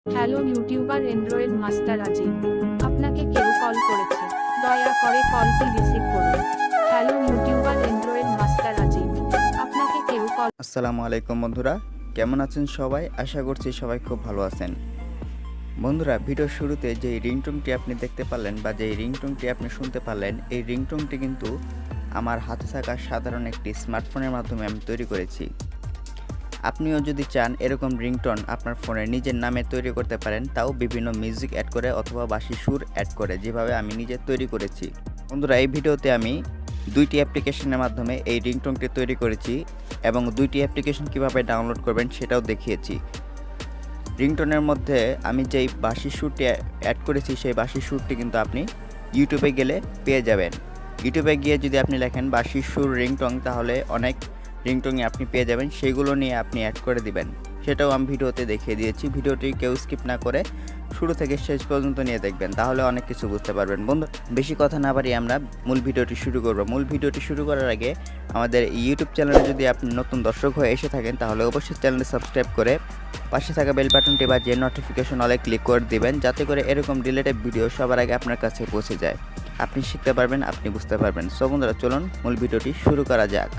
Hello YouTuber Android master আজিম, আপনাকে কেউ call করেছে, দয়া করে কলটি রিসিভ করুন। হ্যালো ইউটিউবার অ্যান্ড্রয়েড মাস্টার আজিম, আপনাকে কেউ কল। আসসালামু আলাইকুম বন্ধুরা, কেমন আছেন সবাই? আশা করছি সবাই খুব ভালো আছেন। বন্ধুরা, ভিডিওর শুরুতে যে রিংটোনটি আপনি দেখতে পারলেন বা যে রিংটোনটি আপনি শুনতে পারলেন, এই রিংটোনটি কিন্তু আমার হাতে থাকা সাধারণ একটি স্মার্টফোনের মাধ্যমে আমি তৈরি করেছি। আপনিও যদি চান এরকম রিংটোন আপনার ফোনে নিজের নামে তৈরি করতে পারেন, তাও বিভিন্ন মিউজিক অ্যাড করে অথবা বাঁশি সুর অ্যাড করে, যেভাবে আমি নিজে তৈরি করেছি। বন্ধুরা, এই ভিডিওতে আমি দুইটি অ্যাপ্লিকেশনের মাধ্যমে এই রিংটোনটি তৈরি করেছি এবং দুইটি অ্যাপ্লিকেশন কিভাবে ডাউনলোড করবেন সেটাও দেখিয়েছি। রিংটোনের মধ্যে আমি যেই বাঁশি সুরটি অ্যাড করেছি, সেই বাঁশি সুরটি কিন্তু আপনি ইউটিউবে গেলে পেয়ে যাবেন। ইউটিউবে গিয়ে যদি আপনি লেখেন বাঁশি সুর রিংটোন, তাহলে অনেক রিংটোনই আপনি পেয়ে যাবেন, সেইগুলো নিয়ে আপনি অ্যাড করে দিবেন। সেটাও আমি ভিডিওতে দেখিয়ে দিয়েছি। ভিডিওটি কেউ স্কিপ না করে শুরু থেকে শেষ পর্যন্ত নিয়ে দেখবেন, তাহলে অনেক কিছু বুঝতে পারবেন। বন্ধু, বেশি কথা না বাড়িয়ে আমরা মূল ভিডিওটি শুরু করব। মূল ভিডিওটি শুরু করার আগে আমাদের ইউটিউব চ্যানেলে যদি আপনি নতুন দর্শক হয়ে এসে থাকেন, তাহলে অবশ্যই চ্যানেলটি সাবস্ক্রাইব করে পাশে থাকা বেল বাটনটি বাজিয়ে নোটিফিকেশন অলে ক্লিক করে দিবেন, যাতে করে এরকম রিলেটেড ভিডিও সবার আগে আপনার কাছে পৌঁছে যায়। আপনি শিখতে পারবেন, আপনি বুঝতে পারবেন। সো বন্ধুরা, চলুন মূল ভিডিওটি শুরু করা যাক।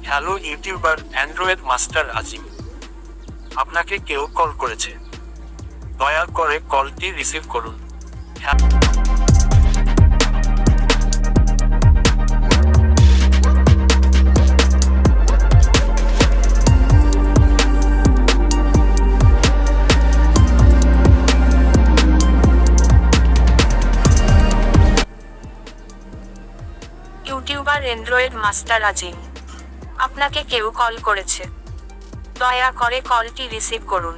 হ্যালো ইউটিউবার অ্যান্ড্রয়েড মাস্টার আজিম, আপনাকে কেউ কল করেছে, দয়া করে কলটি রিসিভ করুন। ইউটিউবার অ্যান্ড্রয়েড মাস্টার আজিম, আপনাকে কেউ কল করেছে, দয়া করে কলটি রিসিভ করুন।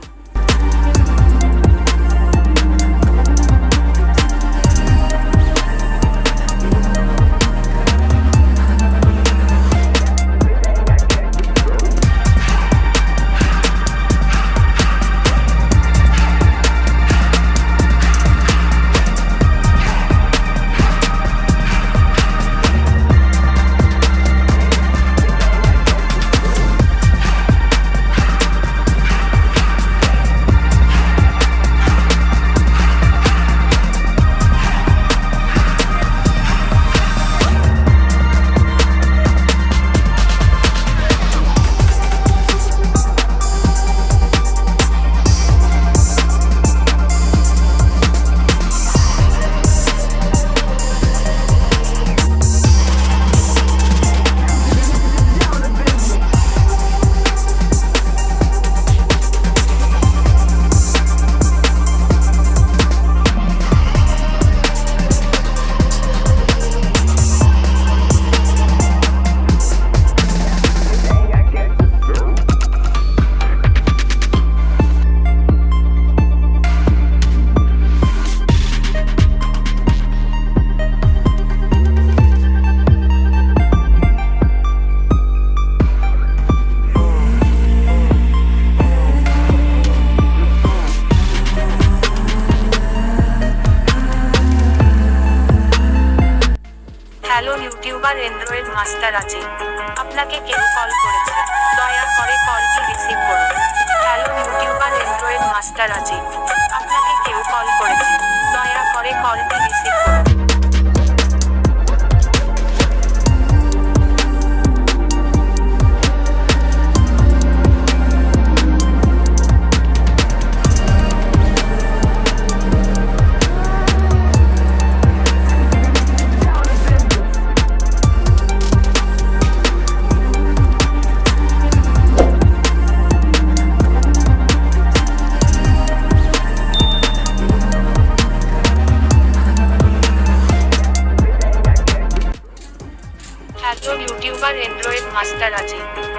হ্যালো ইউটিউবার অ্যান্ড্রয়েড মাস্টার আজিম, আপনাকে কেউ কল করেছে, দয়া করে কলটি রিসিভ করুন। হ্যালো ইউটিউবার অ্যান্ড্রয়েড মাস্টার আজিম, আপনাকে কেউ কল করেছে, দয়া করে কলটি রিসিভ করুন। মাস্টার আজিম।